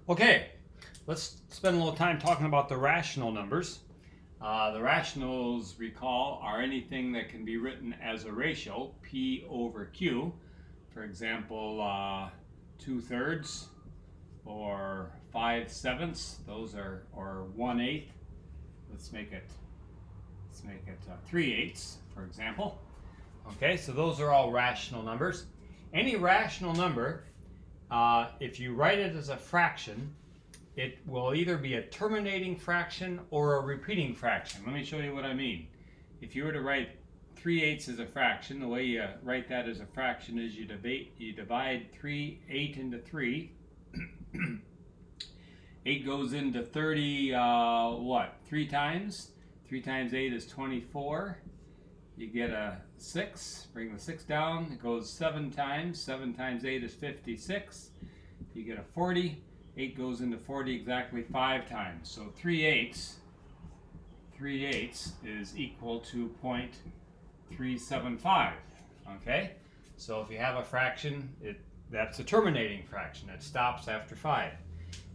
Okay, let's spend a little time talking about the rational numbers. The rationals, recall, are anything that can be written as a ratio, P over Q. For example, 2/3 or 5/7. Those are, or 1/8. Let's make it 3/8, for example. Okay, so those are all rational numbers. Any rational number, if you write it as a fraction, it will either be a terminating fraction or a repeating fraction. Let me show you what I mean. If you were to write 3/8 as a fraction, the way you write that as a fraction is you divide 8 into 3. 8 goes into 30, 3 times? 3 times 8 is 24. You get a 6, bring the 6 down, it goes 7 times. 7 times 8 is 56. You get a 40. 8 goes into 40 exactly 5 times. So 3/8 is equal to 0.375. Okay? So if you have a fraction, that's a terminating fraction. It stops after 5.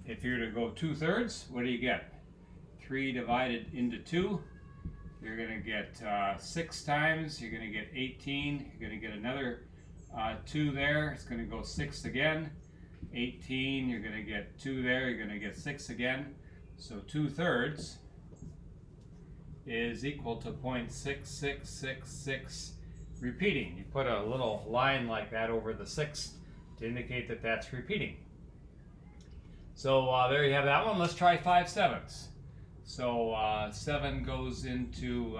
If you're to go 2/3, what do you get? 3 divided into 2. You're going to get 6 times. You're going to get 18. You're going to get another 2 there. It's going to go 6 again. 18. You're going to get 2 there. You're going to get 6 again. So 2/3 is equal to 0.6666 repeating. You put a little line like that over the 6 to indicate that that's repeating. So there you have that one. Let's try 5/7. So 7 goes into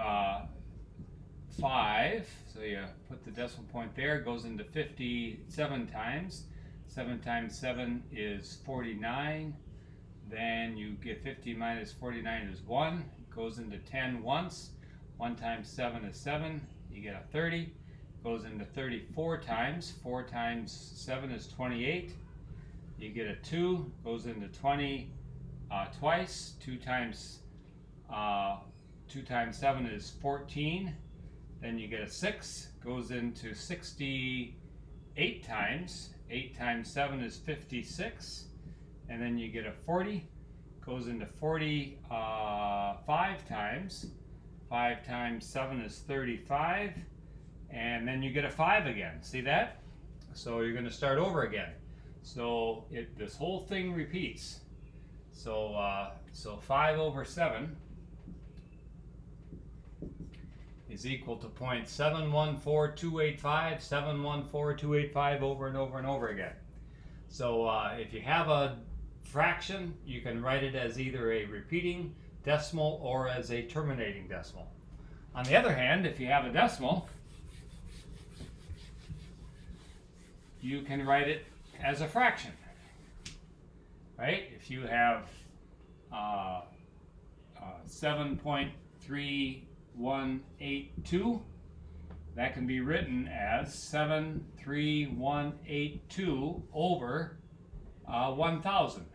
5, so you put the decimal point there, it goes into 57 times. 7 times 7 is 49. Then you get 50 minus 49 is 1. It goes into 10 once. 1 times 7 is 7. You get a 30. Goes into 34 times. 4 times 7 is 28. You get a 2. Goes into 20 twice. 2 times 7 is 14. Then you get a 6. Goes into 68 times. 8 times 7 is 56. And then you get a 40. Goes into 45 times. 5 times 7 is 35. And then you get a 5 again. See that? So you're going to start over again. So this whole thing repeats. So 5/7 is equal to 0.714285, 714,285 over and over and over again. So if you have a fraction, you can write it as either a repeating decimal or as a terminating decimal. On the other hand, if you have a decimal, you can write it as a fraction. Right? If you have 7.3182, that can be written as 73182 over 1,000.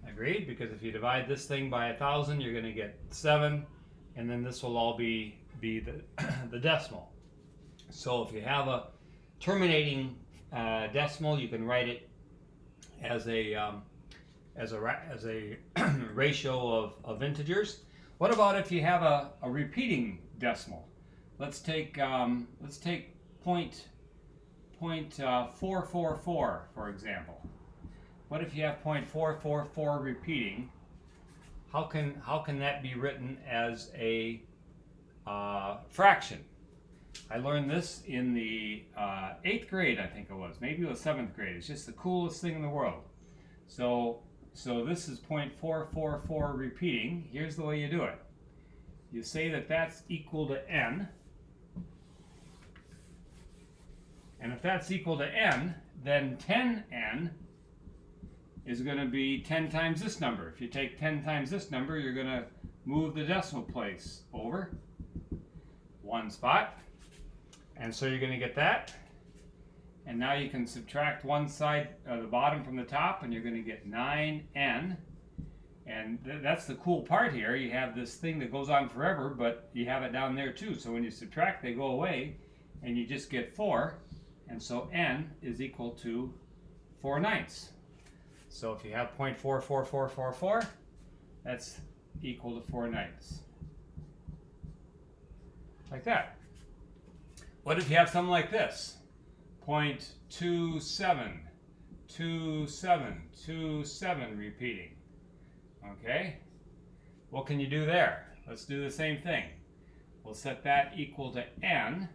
Agreed? Because if you divide this thing by 1,000, you're going to get 7, and then this will all be the decimal. So if you have a terminating decimal, you can write it as a ratio of integers. What about if you have a repeating decimal? Let's take 0.444 for example. What if you have 0.444 repeating? How can that be written as a fraction? I learned this in the 8th grade, I think it was. Maybe it was 7th grade. It's just the coolest thing in the world. So this is 0.444 repeating. Here's the way you do it. You say that that's equal to n. And if that's equal to n, then 10n is going to be 10 times this number. If you take 10 times this number, you're going to move the decimal place over 1 spot. And so you're going to get that. And now you can subtract one side, the bottom from the top, and you're going to get 9n. And that's the cool part here. You have this thing that goes on forever, but you have it down there too. So when you subtract, they go away, and you just get 4. And so n is equal to 4/9. So if you have 0.44444, that's equal to 4/9. Like that. What if you have something like this? 0.272727 repeating. Okay? What can you do there? Let's do the same thing. We'll set that equal to n.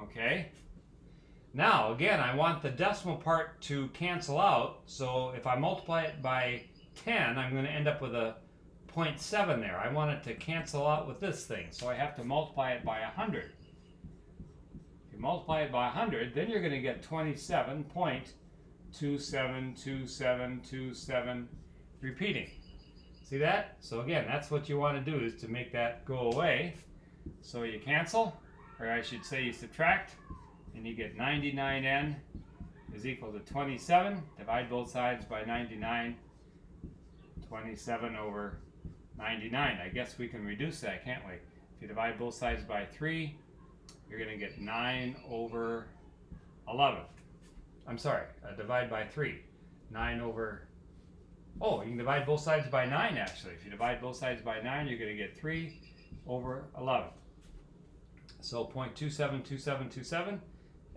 Okay? Now, again, I want the decimal part to cancel out, so if I multiply it by 10, I'm going to end up with a 0.7 there. I want it to cancel out with this thing, so I have to multiply it by 100. If you multiply it by 100, then you're going to get 27.272727 repeating. See that? So again, that's what you want to do, is to make that go away. So you cancel, or I should say you subtract, and you get 99n is equal to 27. Divide both sides by 99. 27 over 99. I guess we can reduce that, can't we? If you divide both sides by 3, you're going to get 9 over 11. I'm sorry, divide by 3. 9 over... Oh, you can divide both sides by 9, actually. If you divide both sides by 9, you're going to get 3 over 11. So 0.272727,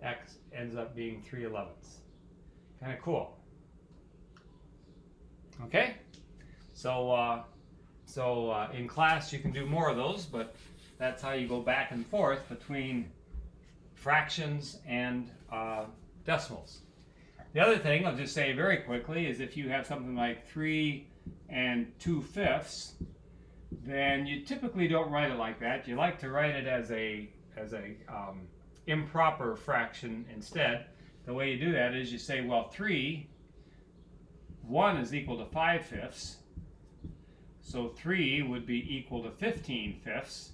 x ends up being 3/11. Kind of cool. Okay? So in class you can do more of those, but that's how you go back and forth between fractions and decimals. The other thing I'll just say very quickly is if you have something like 3 2/5, then you typically don't write it like that. You like to write it as a improper fraction instead. The way you do that is you say, well, 1 is equal to 5/5. So 3 would be equal to 15/5.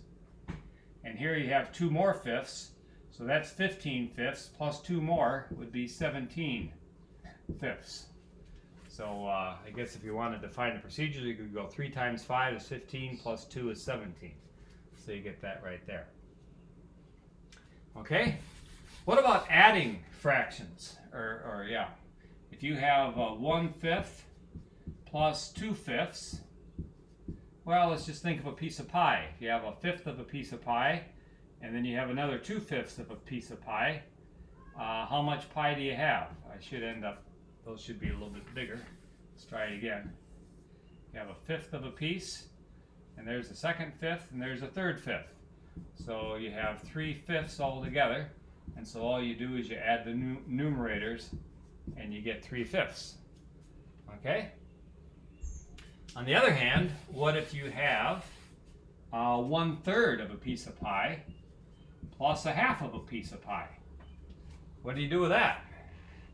And here you have 2 more fifths. So that's 15/5 plus 2 more would be 17/5. So I guess if you wanted to find the procedure, you could go 3 times 5 is 15 plus 2 is 17. So you get that right there. Okay? What about adding fractions? Or yeah. If you have 1/5 plus 2/5, well, let's just think of a piece of pie. If you have 1/5 of a piece of pie, and then you have another 2/5 of a piece of pie, how much pie do you have? I should end up, those should be a little bit bigger. Let's try it again. You have 1/5 of a piece, and there's a 2nd fifth, and there's a 3rd fifth. So you have 3/5 all together, and so all you do is you add the numerators, and you get 3/5. Okay? On the other hand, what if you have 1/3 of a piece of pie plus 1/2 of a piece of pie? What do you do with that?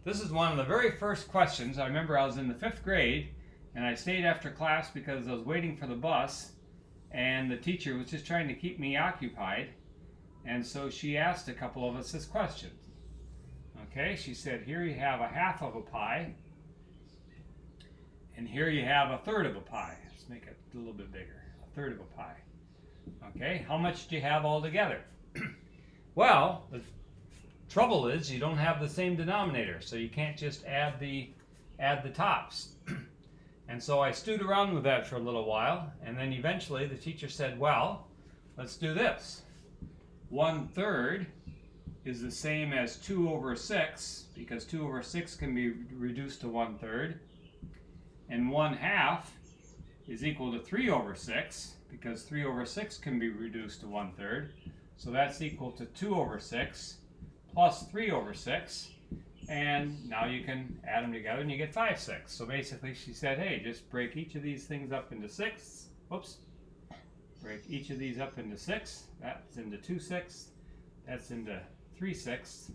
This is one of the very first questions. I remember I was in the 5th grade, and I stayed after class because I was waiting for the bus, and the teacher was just trying to keep me occupied, and so she asked a couple of us this question. Okay, she said, here you have 1/2 of a pie, and here you have 1/3 of a pie. Let's make it a little bit bigger. 1/3 of a pie. Okay, how much do you have all together? Well, the trouble is you don't have the same denominator, so you can't just add the tops. And so I stewed around with that for a little while, and then eventually the teacher said, well, let's do this. 1/3 is the same as 2/6, because 2/6 can be reduced to 1/3. And 1/2 is equal to 3/6, because 3/6 can be reduced to 1/3. So that's equal to 2/6 plus 3/6. And now you can add them together and you get 5/6. So basically she said, hey, just break each of these things up into 6. Whoops. Break each of these up into 6. That's into 2/6. That's into 3/6.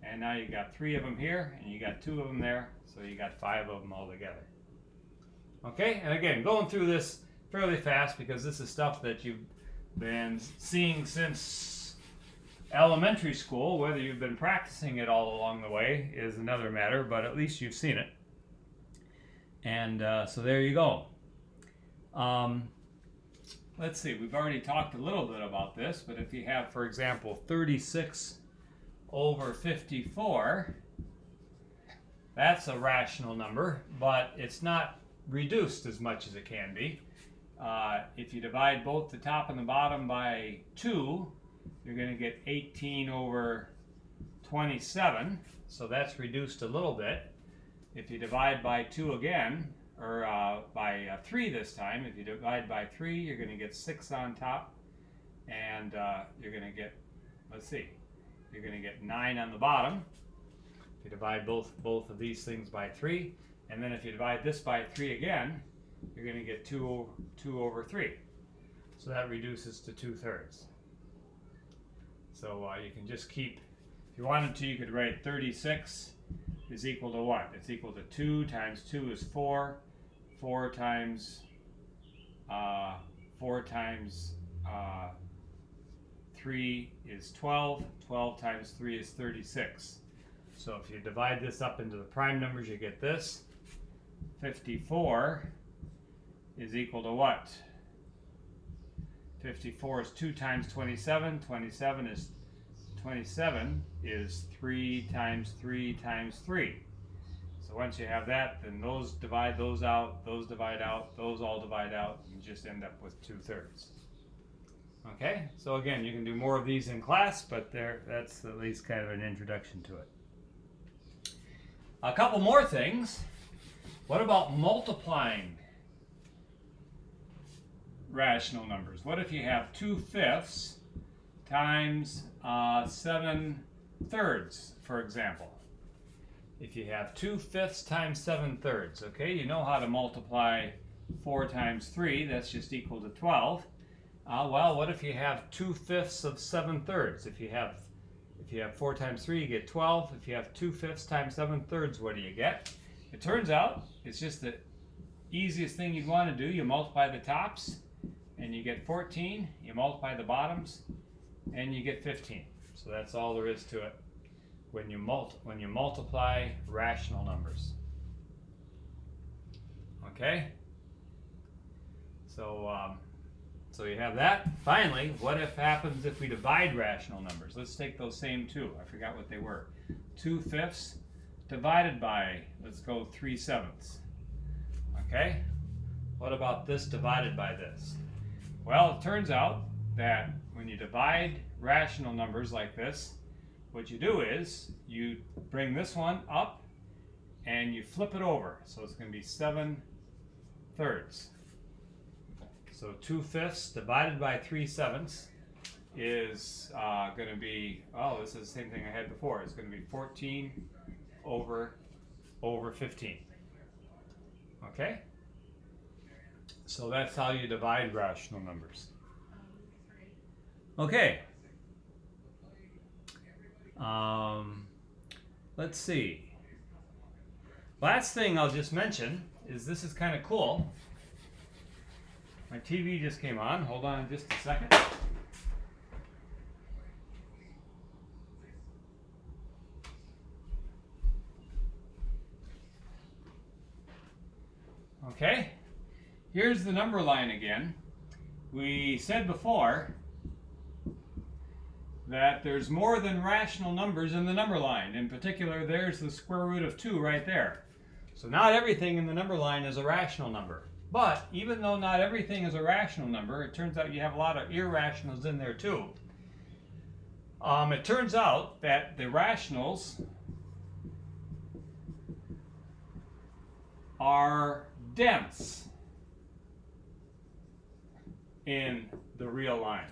And now you got 3 of them here and you got 2 of them there. So you got 5 of them all together. Okay, and again, going through this fairly fast because this is stuff that you've been seeing since elementary school. Whether you've been practicing it all along the way is another matter, but at least you've seen it. And so there you go. Let's see, we've already talked a little bit about this, but if you have, for example, 36 over 54, that's a rational number, but it's not reduced as much as it can be. If you divide both the top and the bottom by 2, you're going to get 18 over 27, so that's reduced a little bit. If you divide by 2 again, or by 3 this time, if you divide by 3, you're going to get 6 on top, and you're going to get, let's see, you're going to get 9 on the bottom. If you divide both of these things by 3, and then if you divide this by 3 again, you're going to get 2 over 3. So that reduces to 2/3. So you can just keep, if you wanted to, you could write 36 is equal to what? It's equal to 2 times 2 is 4. 4 times 3 is 12. 12 times 3 is 36. So if you divide this up into the prime numbers, you get this. 54 is equal to what? 54 is 2 times 27. 27 is 3 times 3 times 3. So once you have that, then those divide those out, those divide out, those all divide out, and you just end up with 2/3. Okay, so again, you can do more of these in class, but that's at least kind of an introduction to it. A couple more things. What about multiplying rational numbers? What if you have 2/5 times 7/3, for example? If you have 2/5 times 7/3, okay, you know how to multiply 4 times 3, that's just equal to 12. Well, what if you have 2/5 of 7/3? If you have 4 times 3, you get 12. If you have 2/5 times 7/3, what do you get? It turns out it's just the easiest thing you'd want to do. You multiply the tops and you get 14. You multiply the bottoms and you get 15. So that's all there is to it when you multiply rational numbers. Okay? So you have that. Finally, what happens if we divide rational numbers? Let's take those same two. I forgot what they were. 2/5 divided by, let's go 3/7. Okay? What about this divided by this? Well, it turns out that when you divide rational numbers like this, what you do is you bring this one up and you flip it over. So it's going to be 7/3. So 2/5 divided by 3/7 is going to be, oh, this is the same thing I had before. It's going to be 14 over 15. Okay? So that's how you divide rational numbers. Okay. Let's see. Last thing I'll just mention is this is kind of cool. My TV just came on. Hold on just a second. Okay, here's the number line again. We said before that there's more than rational numbers in the number line. In particular, there's the square root of 2 right there. So not everything in the number line is a rational number. But even though not everything is a rational number, it turns out you have a lot of irrationals in there too. It turns out that the rationals are dense in the real line.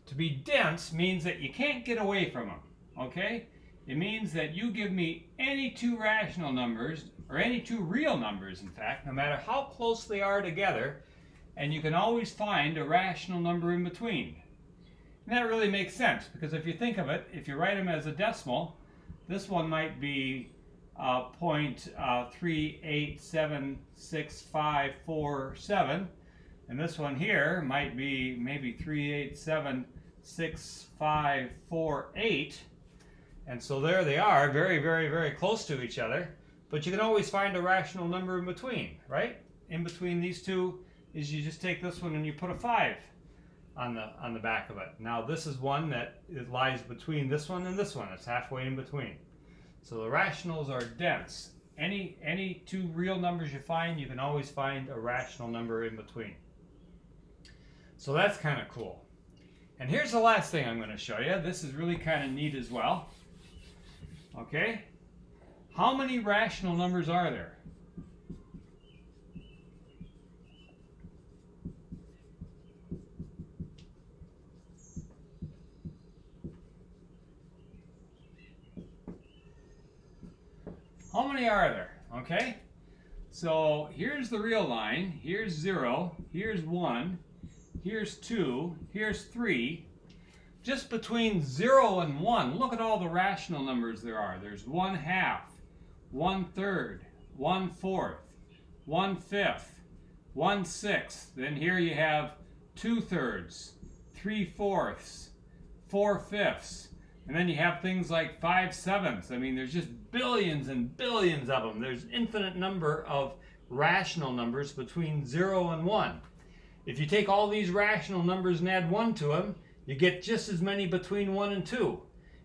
To be dense means that you can't get away from them, okay? It means that you give me any two rational numbers, or any two real numbers, in fact, no matter how close they are together, and you can always find a rational number in between. And that really makes sense, because if you think of it, if you write them as a decimal, this one might be 0.38765547, and this one here might be maybe 3876548, and so there they are, very, very, very close to each other, but you can always find a rational number in between, right? In between these two is you just take this one and you put a 5 on the back of it. Now this is one that it lies between this one and this one. It's halfway in between. So the rationals are dense. Any two real numbers you find, you can always find a rational number in between. So that's kind of cool. And here's the last thing I'm going to show you. This is really kind of neat as well. Okay? How many rational numbers are there? How many are there? Okay? So here's the real line. Here's 0. Here's 1. Here's 2. Here's 3. Just between 0 and 1, look at all the rational numbers there are. There's 1/2, 1/3, 1/4, 1/5, 1/6. Then here you have 2/3, 3/4, 4/5. And then you have things like 5/7. I mean, there's just billions and billions of them. There's infinite number of rational numbers between 0 and 1. If you take all these rational numbers and add 1 to them, you get just as many between 1 and 2.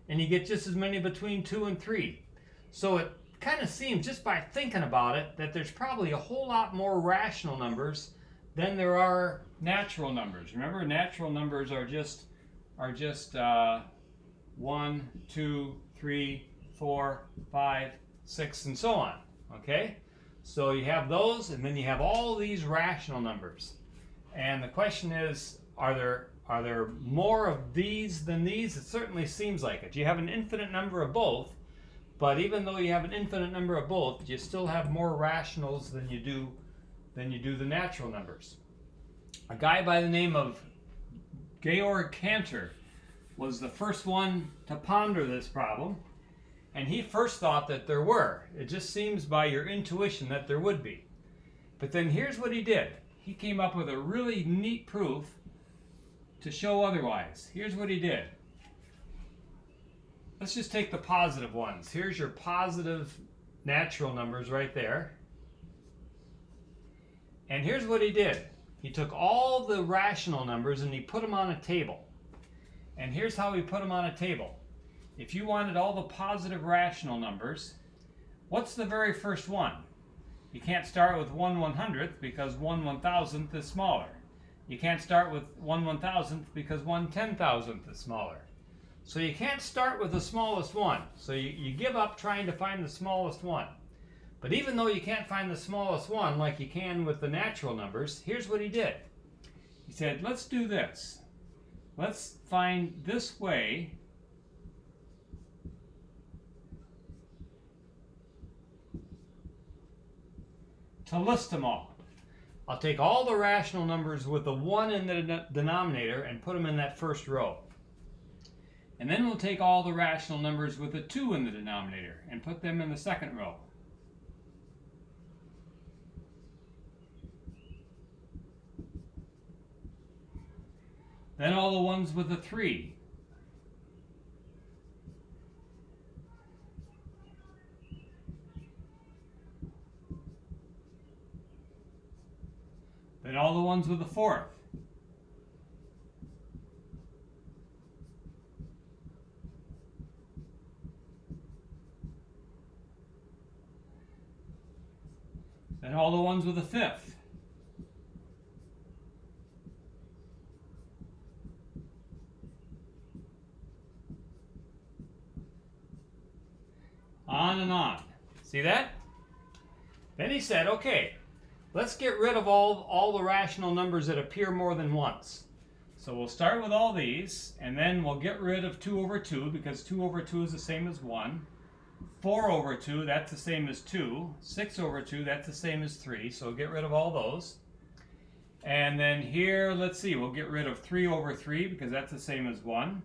And you get just as many between 2 and 3. So it kind of seems, just by thinking about it, that there's probably a whole lot more rational numbers than there are natural numbers. Remember, natural numbers are just 1, 2, 3, 4, 5, 6, and so on. Okay? So you have those, and then you have all these rational numbers. And the question is, are there more of these than these? It certainly seems like it. You have an infinite number of both, but even though you have an infinite number of both, you still have more rationals than you do the natural numbers. A guy by the name of Georg Cantor was the first one to ponder this problem, and he first thought that there were. It just seems by your intuition that there would be. But then here's what he did. He came up with a really neat proof to show otherwise. Here's what he did. Let's just take the positive ones. Here's your positive natural numbers right there. And here's what he did. He took all the rational numbers and he put them on a table. And here's how he put them on a table. If you wanted all the positive rational numbers, what's the very first one? You can't start with 1/100th because 1/1000th is smaller. You can't start with 1/1000th because 1/10,000th is smaller. So you can't start with the smallest one. So you give up trying to find the smallest one. But even though you can't find the smallest one like you can with the natural numbers, here's what he did. He said, let's do this. Let's find this way to list them all. I'll take all the rational numbers with the 1 in the denominator and put them in that first row. And then we'll take all the rational numbers with the 2 in the denominator and put them in the second row. Then all the ones with the 3. Then all the ones with the 4th. Then all the ones with the 5th. On and on. See that? Then he said, okay, let's get rid of all the rational numbers that appear more than once. So we'll start with all these, and then we'll get rid of 2/2, because 2/2 is the same as 1. 4/2, that's the same as 2. 6/2, that's the same as 3. So we'll get rid of all those. And then here, let's see, we'll get rid of 3/3, because that's the same as 1.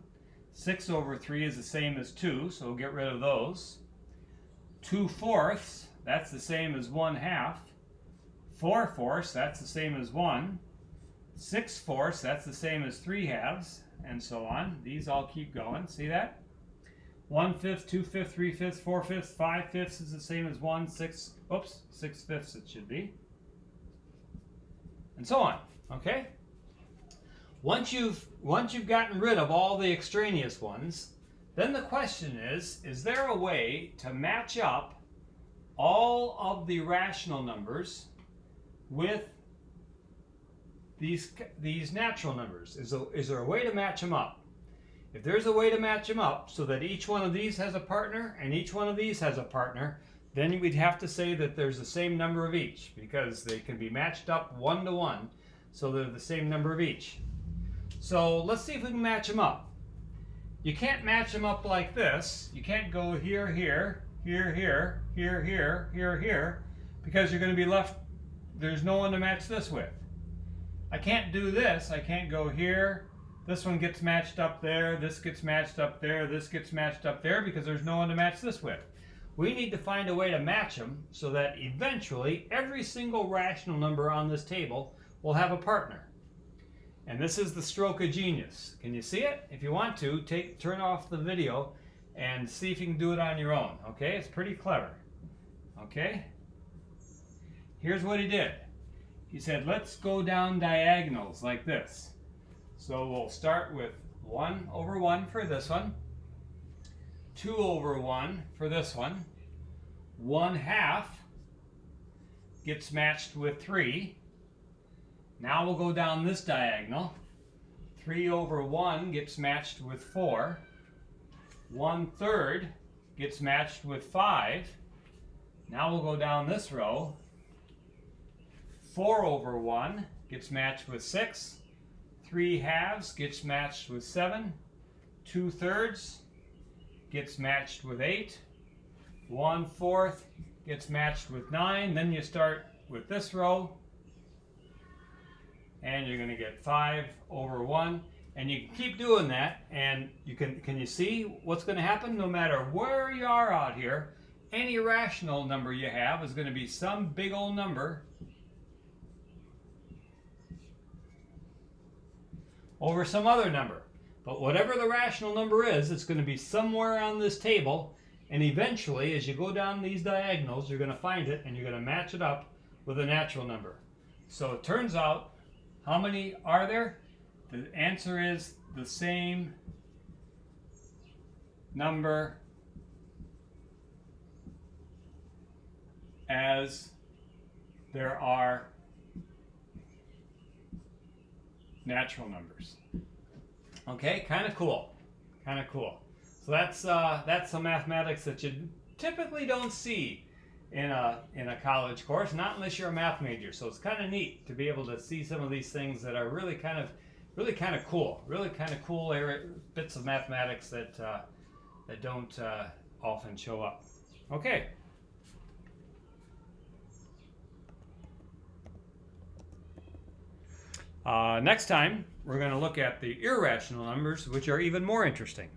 6/3 is the same as 2, so we'll get rid of those. 2/4, that's the same as 1/2. 4/4, that's the same as 1. 6/4, that's the same as 3/2, and so on. These all keep going. See that? 1/5, 2/5, 3/5, 4/5, 5/5 is the same as 1. 6/5 it should be. And so on. Okay? Once you've gotten rid of all the extraneous ones, then the question is there a way to match up all of the rational numbers with these natural numbers? Is there a way to match them up? If there's a way to match them up so that each one of these has a partner and each one of these has a partner, then we'd have to say that there's the same number of each, because they can be matched up 1 to 1, so they're the same number of each. So let's see if we can match them up. You can't match them up like this. You can't go here, here, here, here, here, here, here, here, because you're going to be left, there's no one to match this with. I can't do this. I can't go here. This one gets matched up there. This gets matched up there. This gets matched up there, because there's no one to match this with. We need to find a way to match them so that eventually every single rational number on this table will have a partner. And this is the stroke of genius. Can you see it? If you want to, turn off the video and see if you can do it on your own. Okay, it's pretty clever. Okay? Here's what he did. He said, let's go down diagonals like this. So we'll start with 1 over 1 for this one, 2 over 1 for this one, 1/2 gets matched with 3. Now we'll go down this diagonal. 3 over 1 gets matched with 4. 1/3 gets matched with 5. Now we'll go down this row. 4 over 1 gets matched with 6. 3/2 gets matched with 7. 2/3 gets matched with 8. 1/4 gets matched with 9. Then you start with this row, and you're going to get 5 over 1. And you can keep doing that, and can you see what's going to happen? No matter where you are out here, any rational number you have is going to be some big old number over some other number. But whatever the rational number is, it's going to be somewhere on this table, and eventually, as you go down these diagonals, you're going to find it, and you're going to match it up with a natural number. So it turns out, how many are there? The answer is the same number as there are natural numbers. Okay, kind of cool. Kind of cool. So that's some mathematics that you typically don't see in a college course, not unless you're a math major. So it's kind of neat to be able to see some of these things that are really kind of cool, bits of mathematics that don't often show up. Okay. Next time, we're going to look at the irrational numbers, which are even more interesting.